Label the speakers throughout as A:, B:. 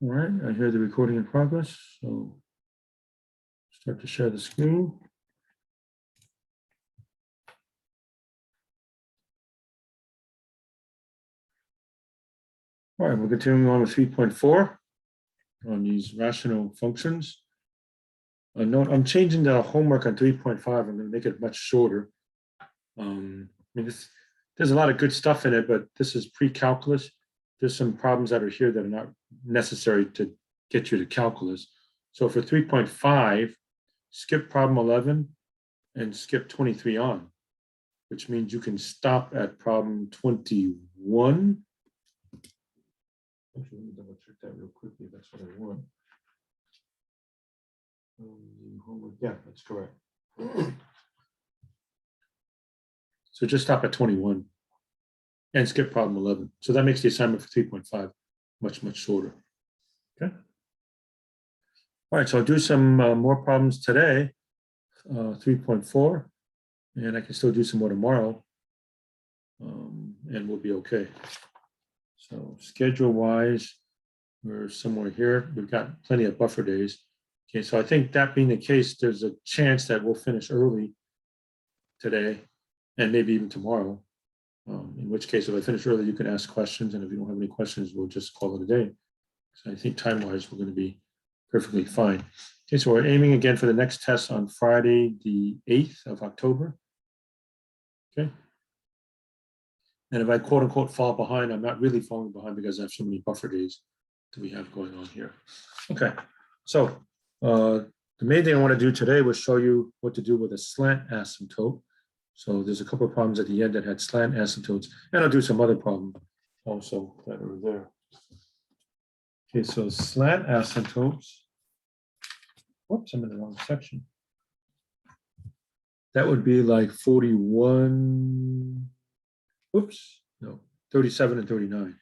A: All right, I hear the recording in progress, so start to share the screen. All right, we're continuing on with 3.4 on these rational functions. Note, I'm changing the homework on 3.5. I'm going to make it much shorter. I mean, there's a lot of good stuff in it, but this is pre-calculus. There's some problems that are here that are not necessary to get you to calculus. So for 3.5, skip problem 11 and skip 23 on, which means you can stop at problem 21. Actually, let me double check that real quickly. That's what I want. Yeah, that's correct. So just stop at 21 and skip problem 11. So that makes the assignment for 3.5 much, much shorter. Okay. All right, so I'll do some more problems today, 3.4, and I can still do some more tomorrow, and we'll be okay. So schedule-wise, we're somewhere here. We've got plenty of buffer days. Okay, so I think that being the case, there's a chance that we'll finish early today and maybe even tomorrow. In which case, if I finish early, you can ask questions, and if you don't have any questions, we'll just call it a day. So I think time-wise, we're going to be perfectly fine. Okay, so we're aiming again for the next test on Friday, the 8th of October. Okay. And if I quote unquote fall behind, I'm not really falling behind because I have so many buffer days that we have going on here. Okay, so the main thing I want to do today was show you what to do with a slant asymptote. So there's a couple of problems at the end that had slant asymptotes, and I'll do some other problems also that are there. Okay, so slant asymptotes. Whoops, I'm in the wrong section. That would be like 41. Oops, no, 37 and 39.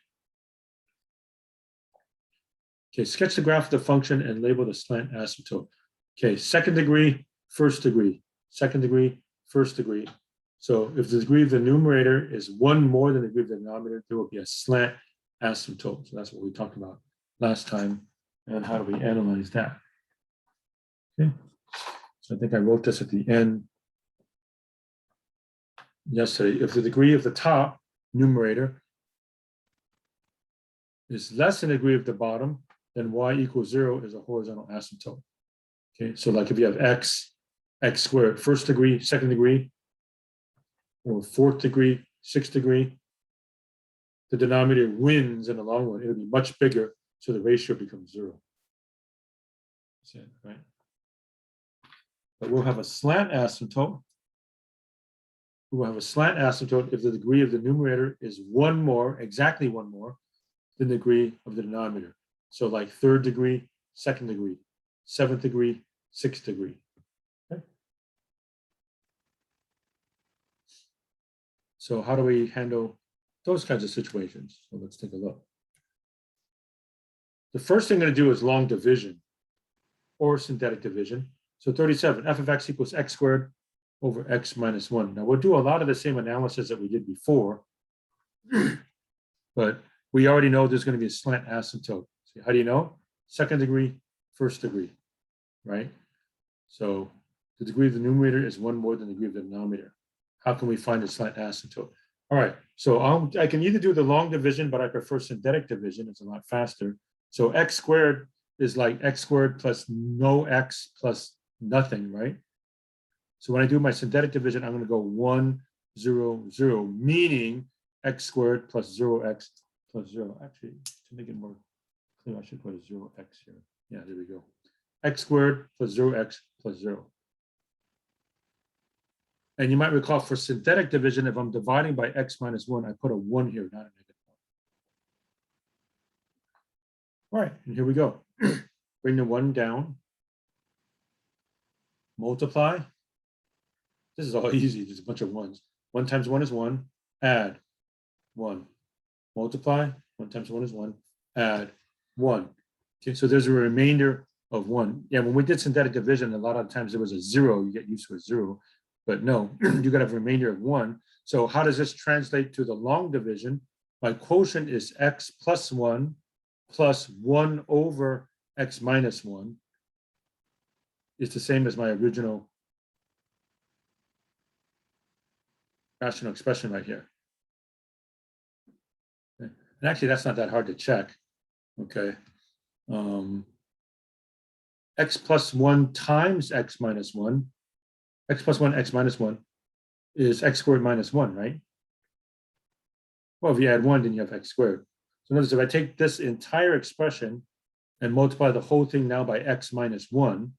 A: Okay, sketch the graph of the function and label the slant asymptote. Okay, second degree, first degree, second degree, first degree. So if the degree of the numerator is one more than the degree of the denominator, there will be a slant asymptote. So that's what we talked about last time. And how do we analyze that? Okay, so I think I wrote this at the end yesterday. If the degree of the top numerator is less than the degree of the bottom, then y equals 0 is a horizontal asymptote. Okay, so like if you have x squared, first degree, second degree, or fourth degree, sixth degree, the denominator wins in the long run. It'll be much bigger, so the ratio becomes 0. That's it, right? But we'll have a slant asymptote. We will have a slant asymptote if the degree of the numerator is one more, exactly one more, than the degree of the denominator. So like third degree, second degree, seventh degree, sixth degree. Okay. So how do we handle those kinds of situations? So let's take a look. The first thing I'm going to do is long division or synthetic division. So 37, f of x equals x squared over x minus 1. Now we'll do a lot of the same analysis that we did before, but we already know there's going to be a slant asymptote. So how do you know? Second degree, first degree, right? So the degree of the numerator is one more than the degree of the denominator. How can we find a slant asymptote? All right, so I can either do the long division, but I prefer synthetic division. It's a lot faster. So x squared is like x squared plus no x plus nothing, right? So when I do my synthetic division, I'm going to go 1, 0, 0, meaning x squared plus 0x plus 0. Actually, to make it more clear, I should put a 0x here. Yeah, there we go. X squared plus 0x plus 0. And you might recall for synthetic division, if I'm dividing by x minus 1, I put a 1 here, not a negative 1. All right, and here we go. Bring the 1 down. Multiply. This is all easy, just a bunch of 1s. 1 times 1 is 1, add 1. Multiply, 1 times 1 is 1, add 1. Okay, so there's a remainder of 1. Yeah, when we did synthetic division, a lot of times there was a 0, you get used to a 0. But no, you got to have a remainder of 1. So how does this translate to the long division? My quotient is x plus 1 plus 1 over x minus 1 is the same as my original rational expression right here. Okay. And actually, that's not that hard to check. Okay. X plus 1 times x minus 1, x plus 1, x minus 1 is x squared minus 1, right? Well, if you add 1, then you have x squared. So notice if I take this entire expression and multiply the whole thing now by x minus 1,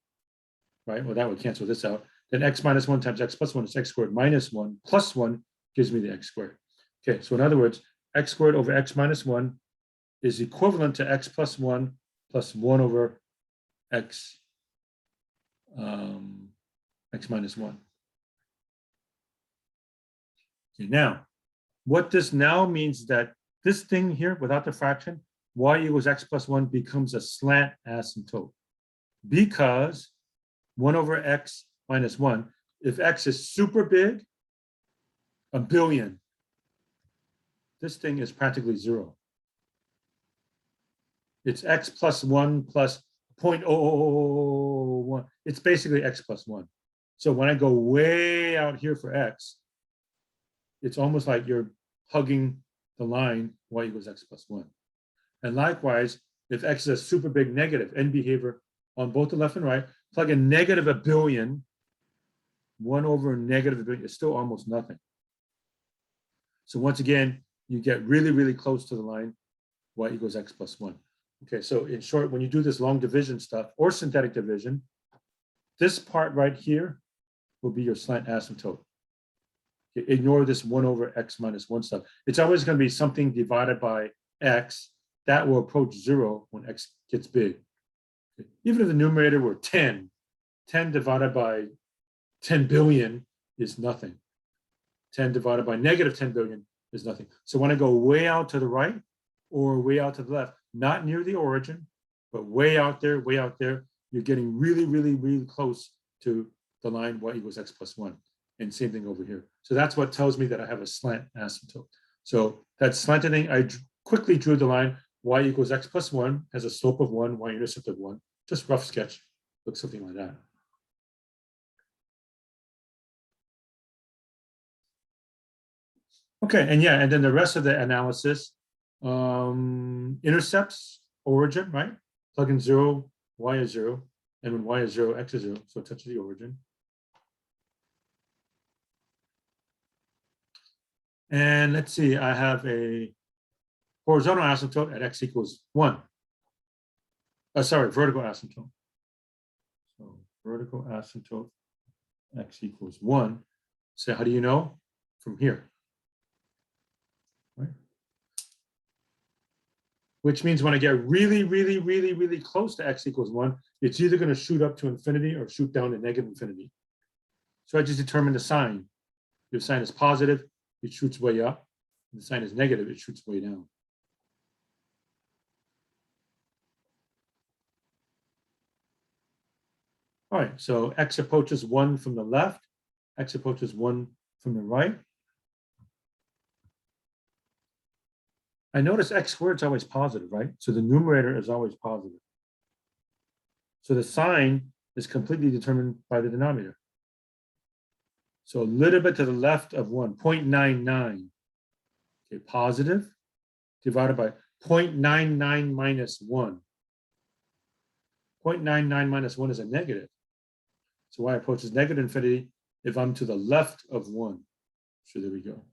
A: right? Well, that would cancel this out. Then x minus 1 times x plus 1 is x squared minus 1 plus 1 gives me the x squared. Okay, so in other words, x squared over x minus 1 is equivalent to x plus 1 plus 1 over x, x minus 1. Okay, now, what this now means that this thing here without the fraction, y equals x plus 1 becomes a slant asymptote because 1 over x minus 1, if x is super big, a billion, this thing is practically 0. It's x plus 1 plus 0.0001. It's basically x plus 1. So when I go way out here for x, it's almost like you're hugging the line y equals x plus 1. And likewise, if x is a super big negative, end behavior on both the left and right, plug in negative a billion, 1 over negative a billion is still almost nothing. So once again, you get really, really close to the line y equals x plus 1. Okay, so in short, when you do this long division stuff or synthetic division, this part right here will be your slant asymptote. Okay, ignore this 1 over x minus 1 stuff. It's always going to be something divided by x that will approach 0 when x gets big. Okay. Even if the numerator were 10, 10 divided by 10 billion is nothing. 10 divided by negative 10 billion is nothing. So when I go way out to the right or way out to the left, not near the origin, but way out there, you're getting really, really, really close to the line y equals x plus 1. And same thing over here. So that's what tells me that I have a slant asymptote. So that slanted thing, I quickly drew the line y equals x plus 1 has a slope of 1, y-intercept of 1. Just rough sketch, looks something like that. Okay, and yeah, and then the rest of the analysis, intercepts, origin, right? Plug in 0, y is 0, and when y is 0, x is 0, so touch the origin. And let's see, I have a horizontal asymptote at x equals 1. Sorry, vertical asymptote. So vertical asymptote, x equals 1. So how do you know? From here. Right? Which means when I get really, really, really, really close to x equals 1, it's either going to shoot up to infinity or shoot down to negative infinity. So I just determine the sign. If the sign is positive, it shoots way up. If the sign is negative, it shoots way down. All right, so x approaches 1 from the left, x approaches 1 from the right. I notice x squared is always positive, right? So the numerator is always positive. So the sign is completely determined by the denominator. So a little bit to the left of 1, 0.99. Okay, positive divided by 0.99 minus 1. 0.99 minus 1 is a negative. So y approaches negative infinity if I'm to the left of 1. So there we go.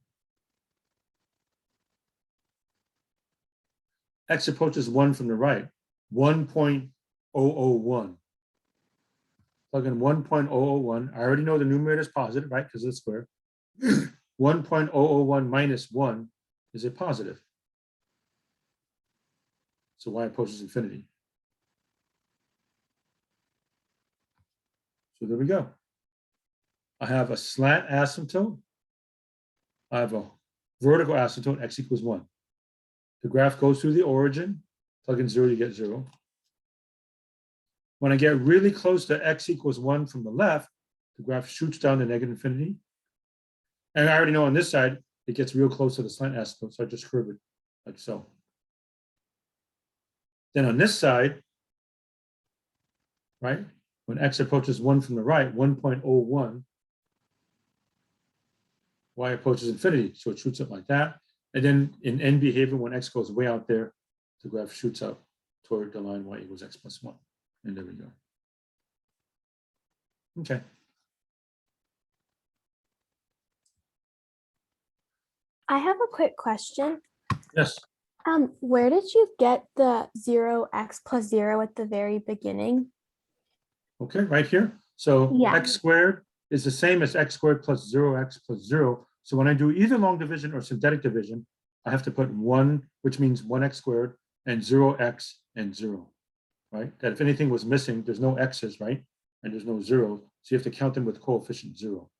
A: X approaches 1 from the right, 1.001. Plug in 1.001. I already know the numerator is positive, right? Because it's square. 1.001 minus 1 is a positive. So y approaches infinity. So there we go. I have a slant asymptote. I have a vertical asymptote, x equals 1. The graph goes through the origin. Plug in 0, you get 0. When I get really close to x equals 1 from the left, the graph shoots down to negative infinity. And I already know on this side, it gets real close to the slant asymptote, so I just curve it like so. Then on this side, right, when x approaches 1 from the right, 1.01, y approaches infinity. So it shoots up like that. And then in end behavior, when x goes way out there, the graph shoots up toward the line y equals x plus 1. And there we go. Okay.
B: I have a quick question.
A: Yes.
B: Where did you get the 0x plus 0 at the very beginning?
A: Okay, right here. So
B: Yeah.
A: x squared is the same as x squared plus 0x plus 0. So when I do either long division or synthetic division, I have to put 1, which means 1x squared, and 0x and 0, right? That if anything was missing, there's no x's, right? And there's no 0. So you have to count them with coefficient 0.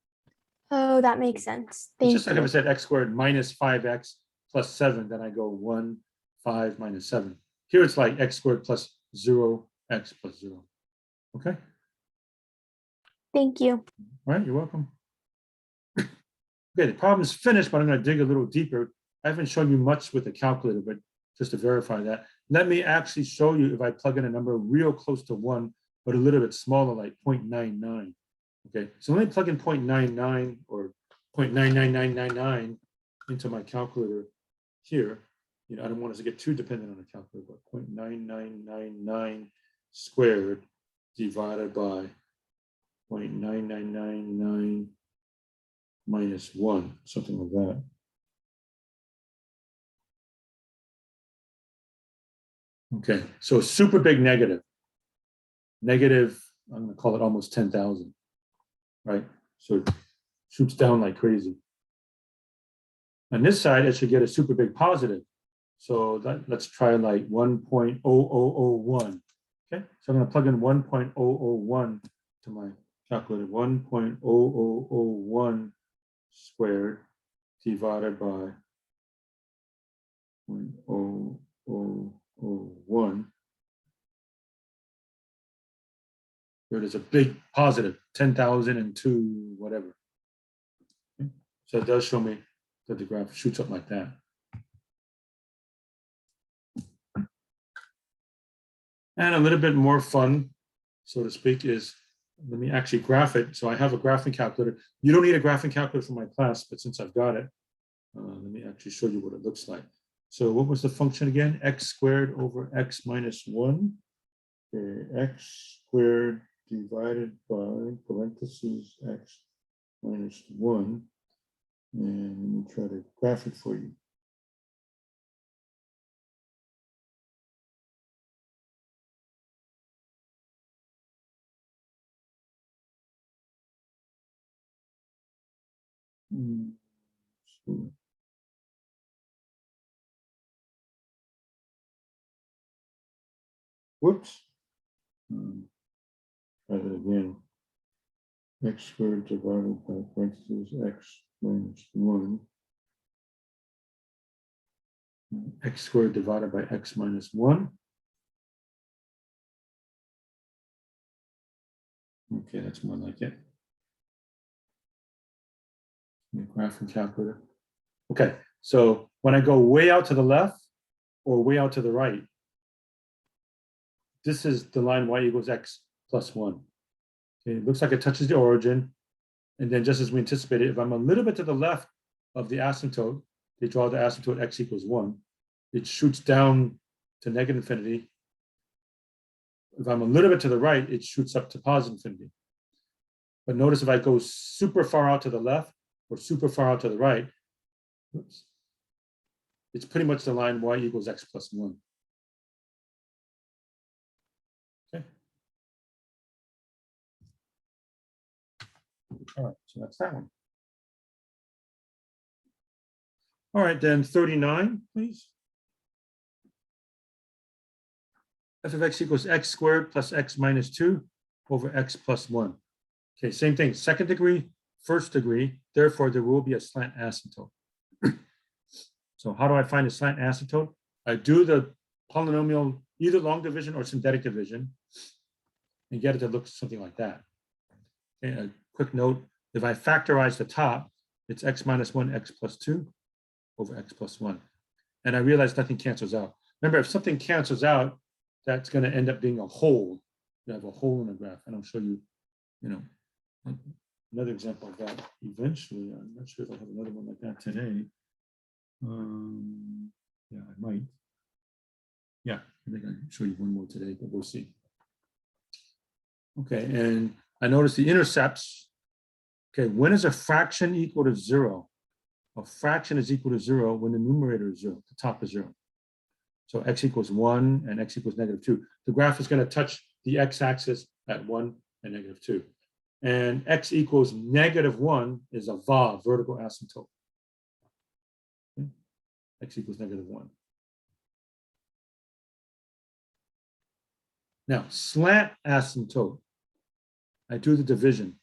B: Oh, that makes sense.
A: It's just
B: Thank
A: like if I
B: you.
A: said x squared minus 5x plus 7, then I go 1, 5 minus 7. Here it's like x squared plus 0x plus 0. Okay?
B: Thank you.
A: All right, you're welcome. Okay, the problem is finished, but I'm going to dig a little deeper. I haven't shown you much with the calculator, but just to verify that, let me actually show you if I plug in a number real close to 1, but a little bit smaller, like 0.99. Okay, so let me plug in 0.99 or 0.99999 into my calculator here. You know, I don't want us to get too dependent on the calculator, but 0.9999 squared divided by 0.9999 minus 1, something like that. Okay, so super big negative. Negative, I'm going to call it almost 10,000, right? So it shoots down like crazy. On this side, it should get a super big positive. So let's try like 1.0001. Okay, so I'm going to plug in 1.001 to my calculator. 1.0001 squared divided by 0.0001. There it is, a big positive, 10,002, whatever. Okay. So it does show me that the graph shoots up like that. And a little bit more fun, so to speak, is let me actually graph it. So I have a graphing calculator. You don't need a graphing calculator for my class, but since I've got it, let me actually show you what it looks like. So what was the function again? X squared over x minus 1. Okay, x squared divided by parentheses x minus 1. And let me try to graph it for you. Whoops. Try that again. X squared divided by parentheses x minus 1. X squared divided by x minus 1. Okay, that's more like it. Graphing calculator. Okay, so when I go way out to the left or way out to the right, this is the line y equals x plus 1. Okay, it looks like it touches the origin. And then just as we anticipated, if I'm a little bit to the left of the asymptote, they draw the asymptote x equals 1. It shoots down to negative infinity. If I'm a little bit to the right, it shoots up to positive infinity. But notice if I go super far out to the left or super far out to the right, oops, it's pretty much the line y equals x plus 1. Okay. All right, so that's that one. All right, then 39, please. F of x equals x squared plus x minus 2 over x plus 1. Okay, same thing, second degree, first degree, therefore there will be a slant asymptote. So how do I find a slant asymptote? I do the polynomial, either long division or synthetic division, and get it to look something like that. Okay, a quick note, if I factorize the top, it's x minus 1, x plus 2 over x plus 1. And I realize nothing cancels out. Remember, if something cancels out, that's going to end up being a hole. You have a hole in the graph, and I'll show you, another example of that eventually. I'm not sure if I have another one like that today. Yeah, I might. Yeah, I think I can show you one more today, but we'll see. Okay, and I noticed the intercepts. Okay, when is a fraction equal to 0? A fraction is equal to 0 when the numerator is 0, the top is 0. So x equals 1 and x equals -2. The graph is going to touch the x-axis at 1 and -2. And x equals -1 is a VA, vertical asymptote. Okay. X equals -1. Now, slant asymptote, I do the division.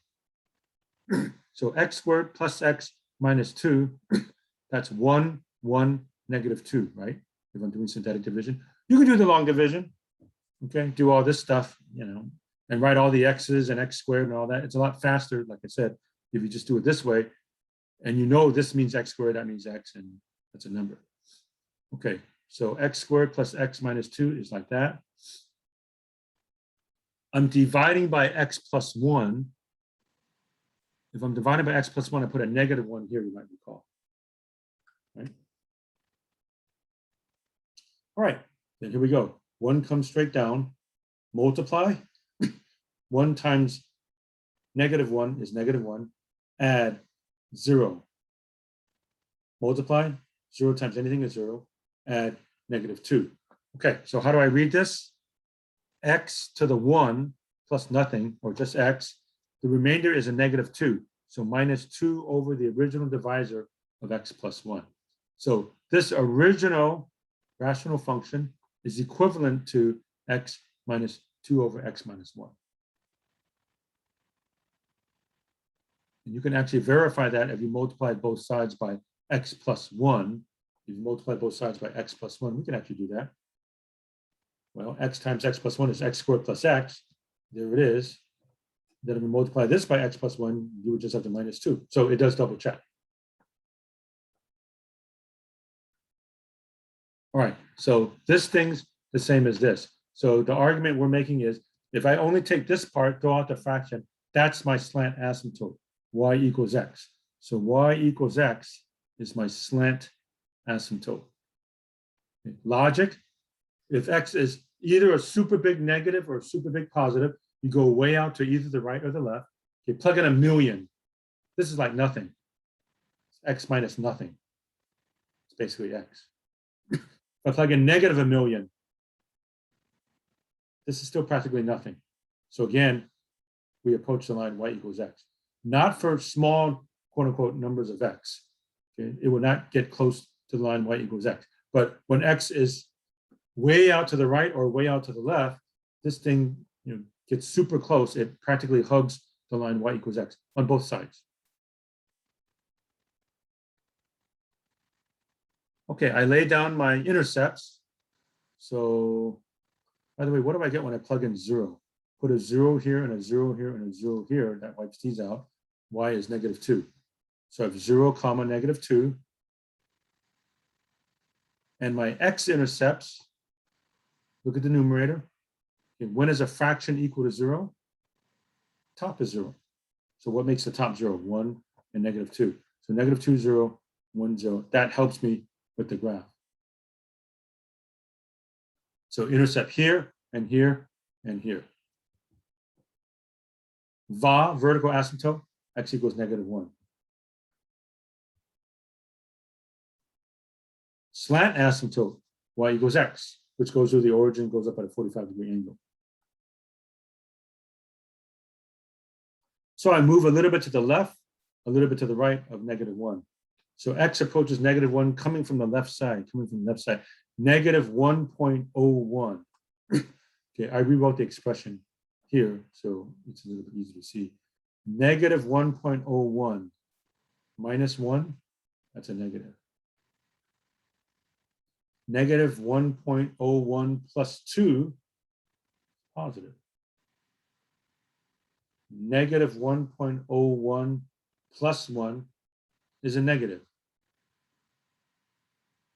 A: So x squared plus x minus 2, that's 1, 1, -2, right? If I'm doing synthetic division. You can do the long division, okay? Do all this stuff, and write all the x's and x squared and all that. It's a lot faster, like I said, if you just do it this way, and this means x squared, that means x, and that's a number. Okay, so x squared plus x minus 2 is like that. I'm dividing by x plus 1. If I'm dividing by x plus 1, I put a -1 here, you might recall. Right? All right, then here we go. 1 comes straight down, multiply. 1 times -1 is -1, add 0. Multiply, 0 times anything is 0, add -2. Okay, so how do I read this? X to the 1 plus nothing, or just x. The remainder is a -2, so -2 over the original divisor of x plus 1. So this original rational function is equivalent to x minus 2 over x minus 1. And you can actually verify that if you multiply both sides by x plus 1. If you multiply both sides by x plus 1, we can actually do that. Well, x times x plus 1 is x squared plus x. There it is. Then if we multiply this by x plus 1, you would just have to -2. So it does double check. All right, so this thing's the same as this. So the argument we're making is, if I only take this part, throw out the fraction, that's my slant asymptote, y equals x. So y equals x is my slant asymptote. Okay. Logic, if x is either a super big negative or a super big positive, you go way out to either the right or the left. You plug in 1,000,000. This is like nothing. It's x minus nothing. It's basically x. If I plug in -1,000,000, this is still practically nothing. So again, we approach the line y equals x. Not for small, quote unquote, numbers of x. Okay? It will not get close to the line y equals x. But when x is way out to the right or way out to the left, this thing gets super close. It practically hugs the line y equals x on both sides. Okay, I lay down my intercepts. So, by the way, what do I get when I plug in 0? Put a 0 here and a 0 here and a 0 here. That wipes these out. Y is -2. So I have 0, -2. And my x-intercepts, look at the numerator. Okay, when is a fraction equal to 0? Top is 0. So what makes the top 0? 1 and -2. So -2, 0, 1, 0. That helps me with the graph. So intercept here and here and here. VA, vertical asymptote, x equals -1. Slant asymptote, y equals x, which goes through the origin, goes up at a 45-degree angle. So I move a little bit to the left, a little bit to the right of -1. So x approaches -1 coming from the left side, -1.01. Okay, I rewrote the expression here, so it's a little bit easier to see. -1.01 minus 1, that's a negative. -1.01 plus 2, positive. -1.01 plus 1 is a negative.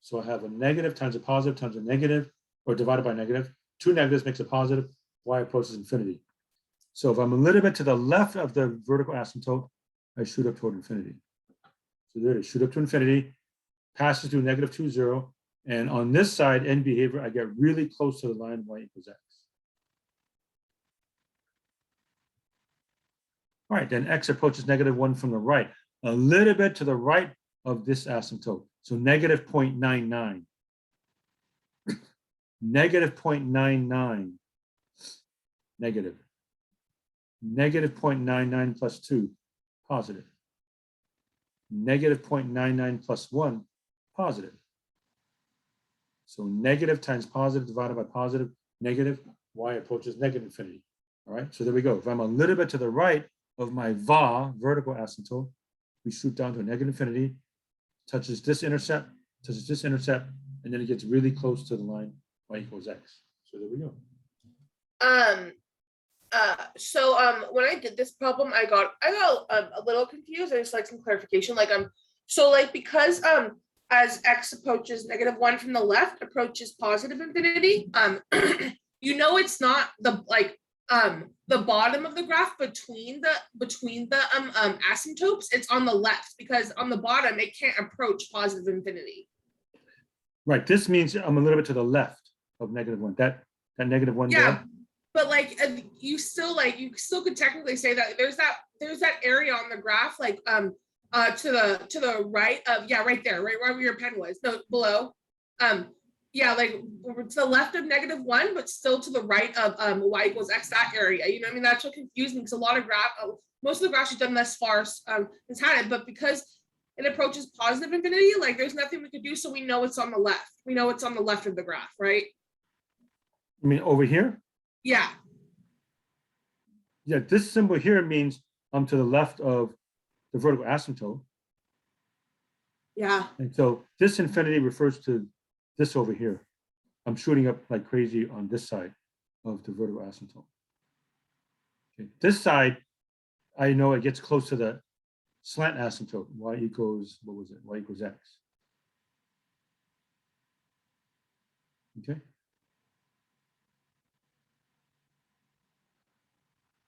A: So I have a negative times a positive times a negative, or divided by negative, two negatives makes a positive, y approaches infinity. So if I'm a little bit to the left of the vertical asymptote, I shoot up toward infinity. So there it is, shoot up to infinity, passes through negative 2, 0. And on this side, end behavior, I get really close to the line y equals x. All right, then x approaches negative 1 from the right, a little bit to the right of this asymptote. So negative 0.99. Negative 0.99. Negative. Negative 0.99 plus 2, positive. Negative 0.99 plus 1, positive. So negative times positive divided by positive, negative, y approaches negative infinity. All right, so there we go. If I'm a little bit to the right of my VA, vertical asymptote, we shoot down to a negative infinity, touches this intercept, and then it gets really close to the line y equals x. So there we go.
C: When I did this problem, I got a little confused. I just like some clarification. So like because as x approaches negative 1 from the left approaches positive infinity, you know it's not the bottom of the graph between the asymptotes. It's on the left because on the bottom it can't approach positive infinity.
A: Right. This means I'm a little bit to the left of negative 1. That negative 1
C: Yeah.
A: there.
C: But like you still could technically say that there's that area on the graph to the right of right there, right where your pen was, no, below, like to the left of negative 1, but still to the right of y equals x, that area. You know what I mean? That's what confused me because a lot of most of the graphs you've done thus far has had it, but because it approaches positive infinity, like there's nothing we could do, so we know it's on the left. We know it's on the left of the graph, right?
A: I mean over here.
C: Yeah.
A: Yeah, this symbol here means I'm to the left of the vertical asymptote.
C: Yeah.
A: And so this infinity refers to this over here. I'm shooting up like crazy on this side of the vertical asymptote. Okay. This side, I know it gets close to the slant asymptote. Y equals, what was it? Y equals x. Okay.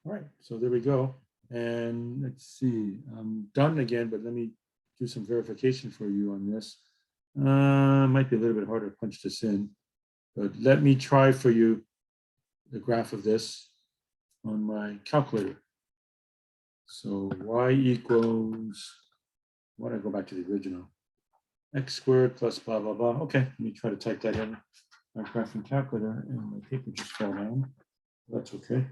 A: All right, so there we go. And let's see, I'm done again, but let me do some verification for you on this. Might be a little bit harder to punch this in, but let me try for you the graph of this on my calculator. So y equals, why don't I go back to the original? X squared plus blah, blah, blah. Okay, let me try to type that in my graphing calculator, and my paper just fell down. That's okay.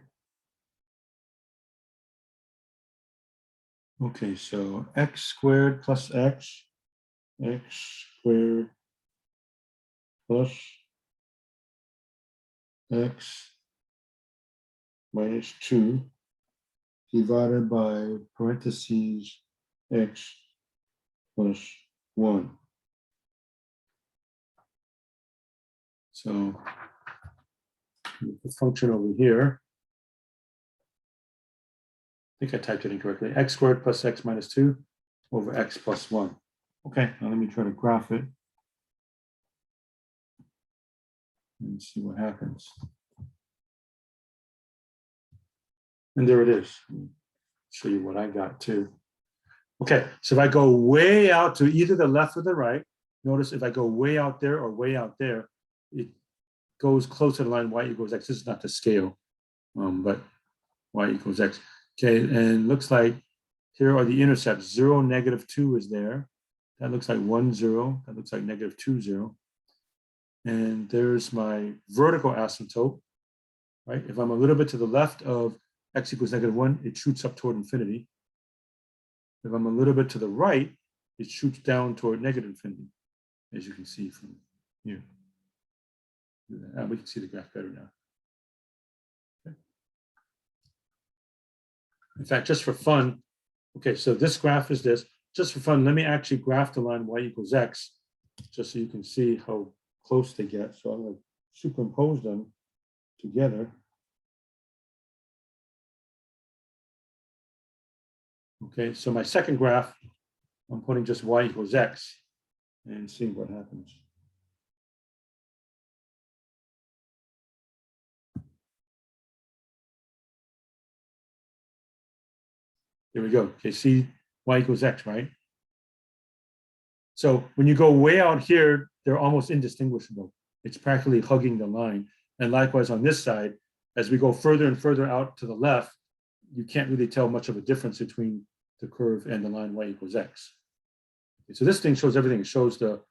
A: Okay, so x squared plus x squared plus x minus 2 divided by parentheses x plus 1. So the function over here, I think I typed it incorrectly, x squared plus x minus 2 over x plus 1. Okay, now let me try to graph it and see what happens. And there it is. I'll show you what I got too. Okay, so if I go way out to either the left or the right, notice if I go way out there or way out there, it goes closer to the line y equals x. This is not the scale, but y equals x. Okay, and looks like here are the intercepts. 0, negative 2 is there. That looks like 1, 0. That looks like negative 2, 0. And there's my vertical asymptote, right? If I'm a little bit to the left of x equals negative 1, it shoots up toward infinity. If I'm a little bit to the right, it shoots down toward negative infinity, as you can see from here. We can see the graph better now. Okay. In fact, just for fun, okay, so this graph is this. Just for fun, let me actually graph the line y equals x, just so you can see how close they get. So I'm going to superimpose them together. Okay, so my second graph, I'm putting just y equals x and seeing what happens. There we go. Okay, see y equals x, right? So when you go way out here, they're almost indistinguishable. It's practically hugging the line. And likewise on this side, as we go further and further out to the left, you can't really tell much of a difference between the curve and the line y equals x. Okay, so this thing shows everything. It shows the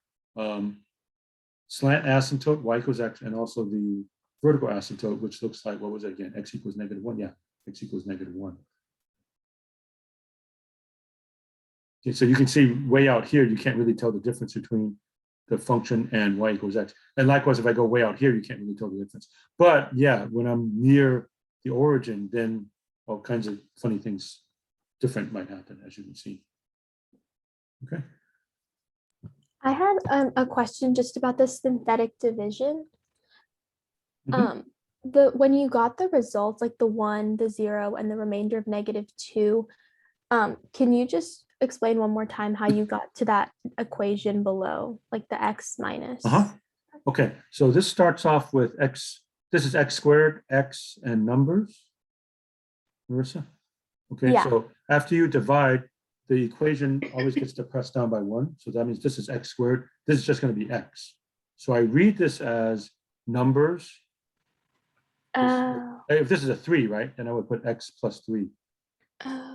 A: slant asymptote, y equals x, and also the vertical asymptote, which looks like, what was it again? X equals -1. Yeah, x equals -1. Okay, so you can see way out here, you can't really tell the difference between the function and y equals x. And likewise, if I go way out here, you can't really tell the difference. But yeah, when I'm near the origin, then all kinds of funny things different might happen, as you can see. Okay.
B: I had a question just about the synthetic division.
A: Mhm.
B: When you got the results, like the 1, the 0, and the remainder of -2, can you just explain one more time how you got to that equation below, like the x minus?
A: Okay, so this starts off with x. This is x squared, x, and numbers. Marissa? Okay,
B: Yeah.
A: so after you divide, the equation always gets depressed down by 1. So that means this is x squared. This is just going to be x. So I read this as numbers.
B: Oh,
A: If this is a 3, right, then I would put x plus 3.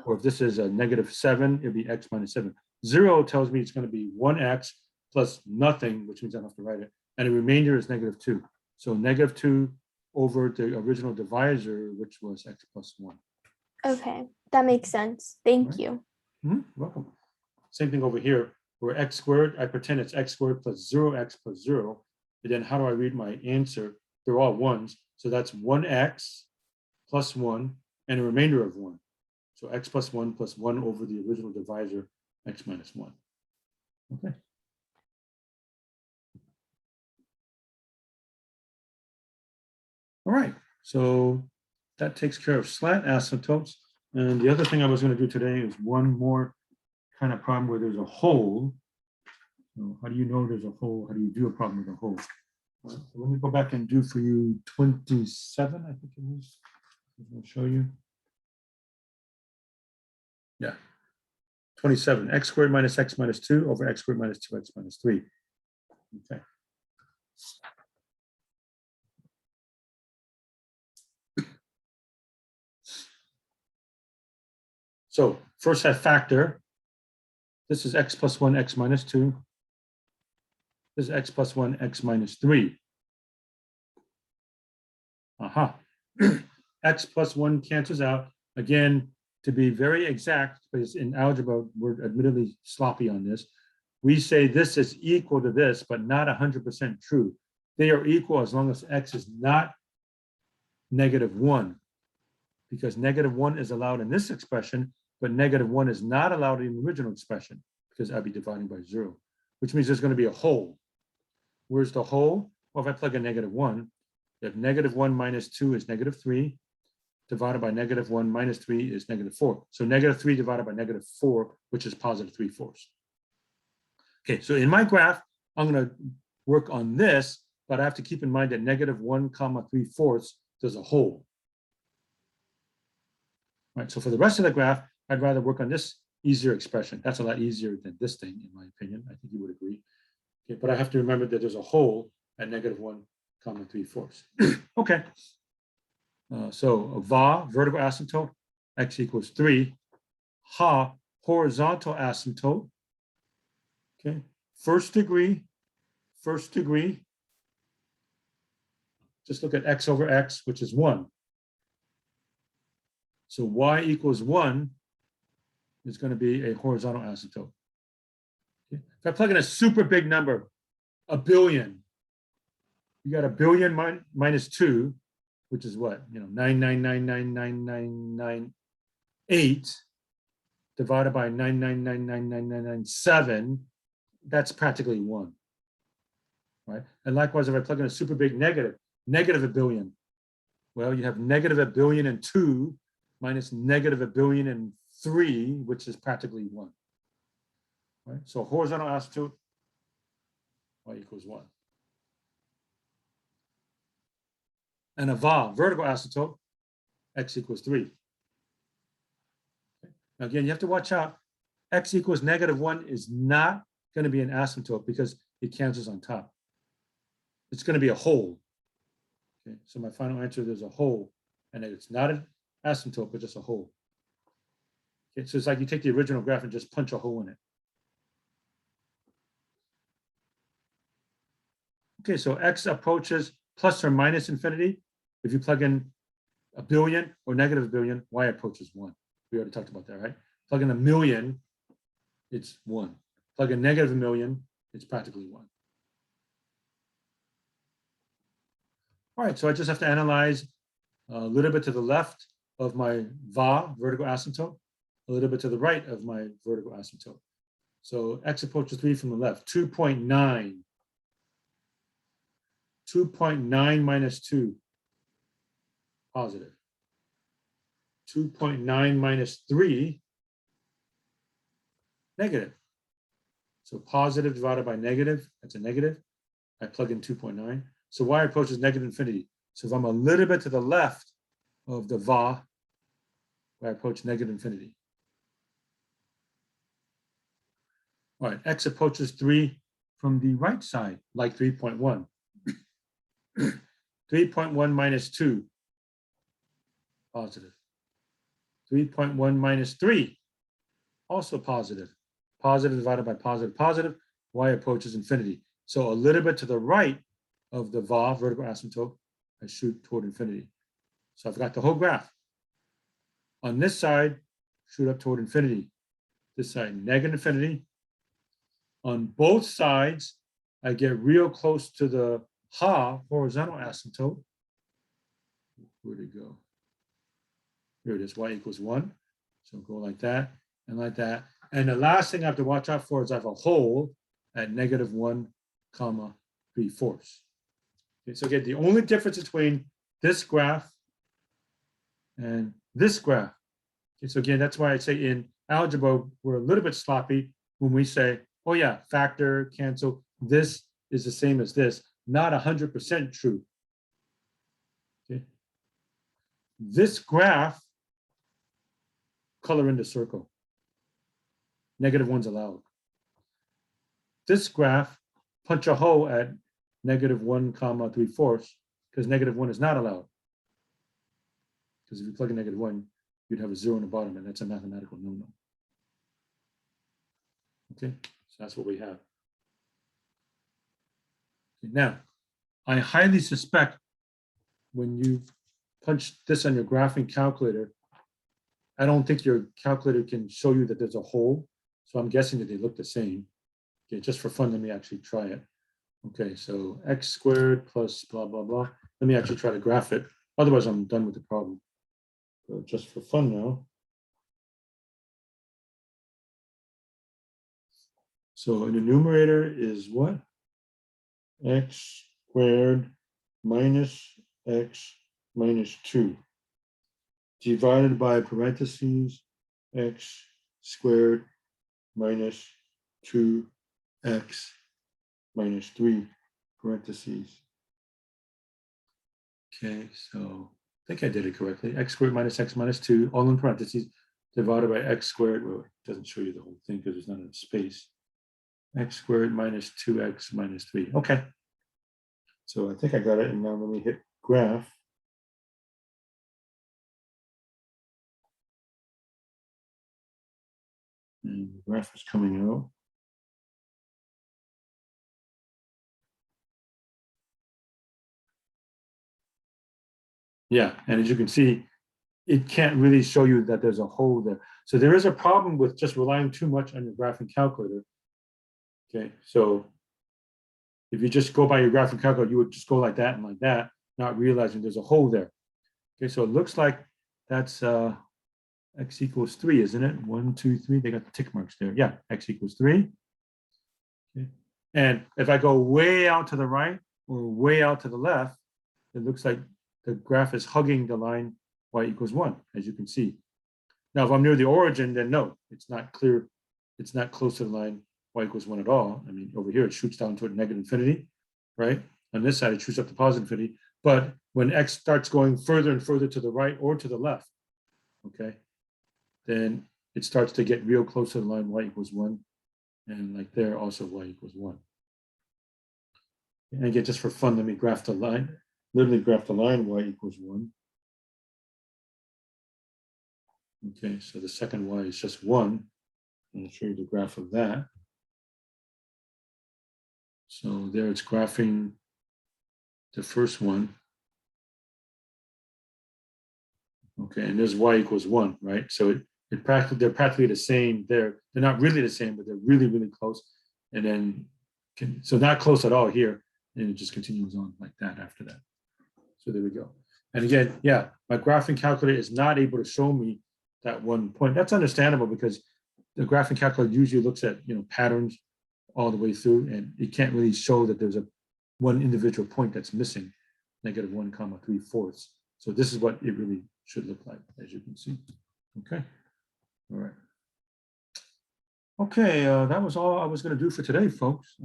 A: Or if this is a -7, it'd be x minus 7. 0 tells me it's going to be 1x plus nothing, which means I don't have to write it. And the remainder is -2. So -2 over the original divisor, which was x plus 1.
B: okay. That makes sense. Thank
A: Right.
B: you.
A: Welcome. Same thing over here, where x squared, I pretend it's x squared plus 0x plus 0. And then how do I read my answer? They're all 1s. So that's 1x plus 1 and a remainder of 1. So x plus 1 plus 1 over the original divisor, x minus 1. Okay. All right. So that takes care of slant asymptotes. And the other thing I was going to do today is one more kind of problem where there's a hole. So how do you know there's a hole? How do you do a problem with a hole? So let me go back and do for you 27, I think it was. I'll show you. Yeah. 27, x squared minus x minus 2 over x squared minus 2x minus 3. Okay. So first I factor. This is x plus 1, x minus 2. This is x plus 1, x minus 3. Aha. X plus 1 cancels out. Again, to be very exact, because in algebra, we're admittedly sloppy on this. We say this is equal to this, but not 100% true. They are equal as long as x is not -1, because -1 is allowed in this expression, but -1 is not allowed in the original expression because I'd be dividing by 0, which means there's going to be a hole. Where's the hole? Well, if I plug in -1, if -1 minus 2 is -3, divided by -1 minus 3 is -4. So -3 divided by -4, which is +3/4. Okay, so in my graph, I'm going to work on this, but I have to keep in mind that -1, 3/4, there's a hole. Right, so for the rest of the graph, I'd rather work on this easier expression. That's a lot easier than this thing, in my opinion. I think you would agree. Okay, but I have to remember that there's a hole at -1, 3/4. Okay. So va, vertical asymptote, x equals 3. Ha, horizontal asymptote. Okay, first degree. Just look at x over x, which is 1. So y equals 1 is going to be a horizontal asymptote. Okay. If I plug in a super big number, a billion, you got a billion minus 2, which is what? 999999998 divided by 999999997. That's practically 1. Right? And likewise, if I plug in a super big negative a billion, well, you have -1 billion and 2 minus -1 billion and 3, which is practically 1. Right? So horizontal asymptote, y equals 1. And a vertical asymptote, x equals 3. Okay. Now, again, you have to watch out. X equals -1 is not going to be an asymptote because it cancels on top. It's going to be a hole. Okay, so my final answer, there's a hole, and it's not an asymptote, but just a hole. Okay, so it's like you take the original graph and just punch a hole in it. Okay, so X approaches plus or minus infinity. If you plug in a billion or -1 billion, Y approaches 1. We already talked about that, right? Plug in a million, it's 1. Plug in -1 million, it's practically 1. All right, so I just have to analyze a little bit to the left of my VA, vertical asymptote, a little bit to the right of my vertical asymptote. So X approaches 3 from the left, 2.9. 2.9 minus 2, positive. 2.9 minus 3, negative. So positive divided by negative, that's a negative. I plug in 2.9. So Y approaches -infinity. So if I'm a little bit to the left of the VA, I approach -infinity. All right, X approaches 3 from the right side, like 3.1. 3.1 minus 2, positive. 3.1 minus 3, also positive. Positive divided by positive, positive. Y approaches infinity. So a little bit to the right of the VA, vertical asymptote, I shoot toward infinity. So I've got the whole graph. On this side, shoot up toward infinity. This side, -infinity. On both sides, I get real close to the horizontal asymptote. Where'd it go? Here it is, Y equals 1. So go like that and like that. And the last thing I have to watch out for is I have a hole at -1, 3/4. Okay, so again, the only difference between this graph and this graph. Okay, so again, that's why I say in algebra, we're a little bit sloppy when we say, oh yeah, factor, cancel, this is the same as this. Not 100% true. Okay. This graph, color in the circle. -1's allowed. This graph, punch a hole at -1, 3/4, because -1 is not allowed. Because if you plug in -1, you'd have a 0 in the bottom, and that's a mathematical no-no. Okay, so that's what we have. Okay, now, I highly suspect when you punch this on your graphing calculator, I don't think your calculator can show you that there's a hole. So I'm guessing that they look the same. Okay, just for fun, let me actually try it. Okay, so x squared plus blah, blah, blah. Let me actually try to graph it. Otherwise, I'm done with the problem. So just for fun now. So in the numerator is what? X squared minus x minus 2 divided by parentheses x squared minus 2x minus 3 parentheses. Okay, so I think I did it correctly. X squared minus x minus 2, all in parentheses, divided by x squared. Well, it doesn't show you the whole thing because there's not enough space. X squared minus 2x minus 3. Okay. So I think I got it. And now let me hit graph. And the graph is coming out. Yeah, and as you can see, it can't really show you that there's a hole there. So there is a problem with just relying too much on your graphing calculator. Okay, so if you just go by your graphing calculator, you would just go like that and like that, not realizing there's a hole there. Okay, so it looks like that's x equals 3, isn't it? 1, 2, 3. They got the tick marks there. Yeah, x equals 3. Okay. And if I go way out to the right or way out to the left, it looks like the graph is hugging the line y equals 1, as you can see. Now, if I'm near the origin, then no, it's not clear. It's not close to the line y equals 1 at all. I mean, over here, it shoots down toward -infinity, right? On this side, it shoots up to +infinity. But when x starts going further and further to the right or to the left, okay, then it starts to get real close to the line y equals 1. And like there, also y equals 1. And again, just for fun, let me graph the line, literally graph the line y equals 1. Okay, so the second y is just 1. I'll show you the graph of that. So there it's graphing the first one. Okay, and there's y equals 1, right? So they're practically the same. They're not really the same, but they're really, really close. And then, so not close at all here. And it just continues on like that after that. So there we go. And again, yeah, my graphing calculator is not able to show me that one point. That's understandable because the graphing calculator usually looks at, patterns all the way through, and it can't really show that there's one individual point that's missing, -1, 3/4. So this is what it really should look like, as you can see. Okay. All right. Okay, that was all I was going to do for today, folks.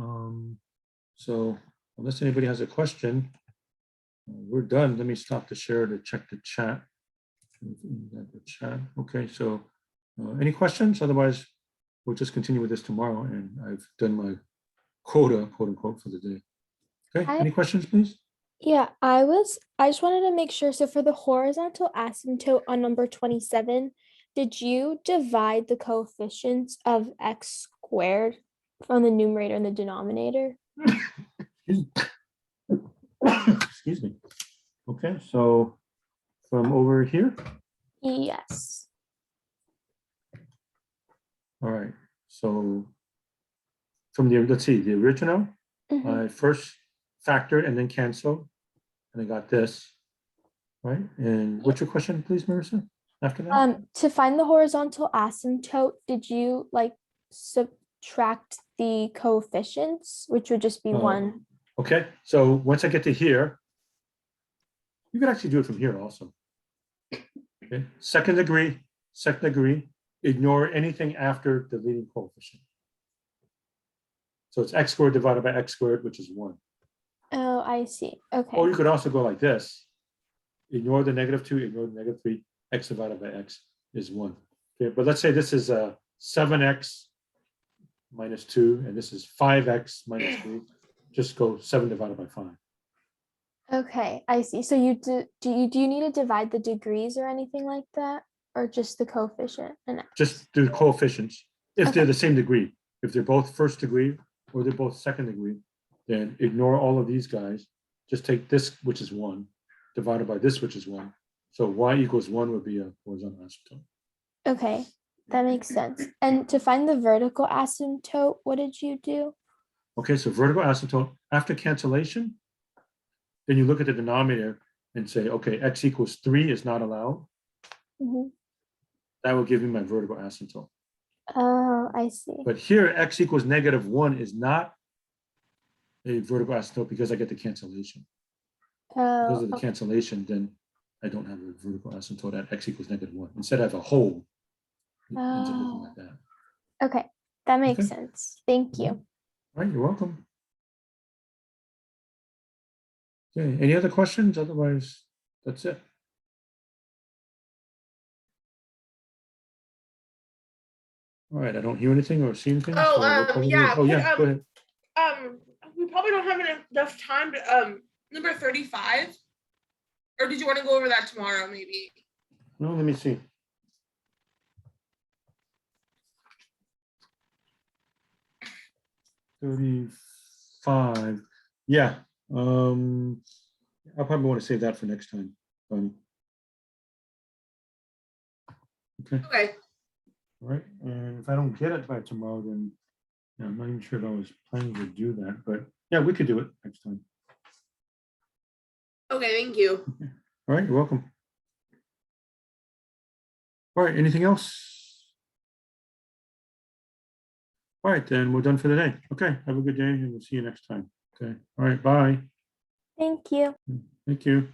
A: So unless anybody has a question, we're done. Let me stop the share to check the chat. Okay, so any questions? Otherwise, we'll just continue with this tomorrow, and I've done my quota, quote unquote, for the day. Okay, any questions, please?
B: Yeah, I just wanted to make sure. So for the horizontal asymptote on number 27, did you divide the coefficients of x squared from the numerator and the denominator?
A: Excuse me. Okay, so from over here.
B: Yes.
A: All right, so from the, let's see, the original, I first factored and then canceled, and I got this, right? And what's your question, please, Marissa, after that?
B: To find the horizontal asymptote, did you like subtract the coefficients, which would just be 1?
A: Okay, so once I get to here, you can actually do it from here also. Okay, second degree, ignore anything after the leading coefficient. So it's x squared divided by x squared, which is 1.
B: Oh, I see. Okay.
A: Or you could also go like this. Ignore the -2, ignore the -3, x divided by x is 1. Okay, but let's say this is 7x minus 2, and this is 5x minus 3. Just go 7 divided by 5.
B: Okay, I see. So you do you need to divide the degrees or anything like that, or just the coefficient? And
A: Just do coefficients. If
B: Okay.
A: they're the same degree, if they're both first degree or they're both second degree, then ignore all of these guys. Just take this, which is 1, divided by this, which is 1. So y equals 1 would be a horizontal asymptote.
B: Okay, that makes sense. And to find the vertical asymptote, what did you do?
A: Okay, so vertical asymptote, after cancellation, then you look at the denominator and say, okay, x equals 3 is not allowed.
B: Mhm.
A: That will give me my vertical asymptote.
B: Oh, I see.
A: But here, x equals -1 is not a vertical asymptote because I get the cancellation. Because
B: Oh,
A: of the cancellation, then I don't have a vertical asymptote at x equals -1. Instead, I have a hole. It ends up looking like that.
B: okay, that makes
A: Okay.
B: sense. Thank you.
A: All right, you're welcome. Okay, any other questions? Otherwise, that's it. All right, I don't hear anything or see anything.
C: Oh,
A: so we'll probably-
C: yeah.
A: Oh, yeah, go ahead.
C: We probably don't have enough time to number 35. Or did you want to go over that tomorrow, maybe?
A: No, let me see. $35. Yeah. I'll probably want to save that for next time. Okay.
C: Okay.
A: All right. And if I don't get it by tomorrow, then yeah, I'm not even sure if I was planning to do that, but yeah, we could do it next time.
C: Okay, thank you.
A: All right, you're welcome. All right, anything else? All right, then we're done for the day. Okay, have a good day and we'll see you next time. Okay, all right, bye.
B: Thank you.
A: Thank you.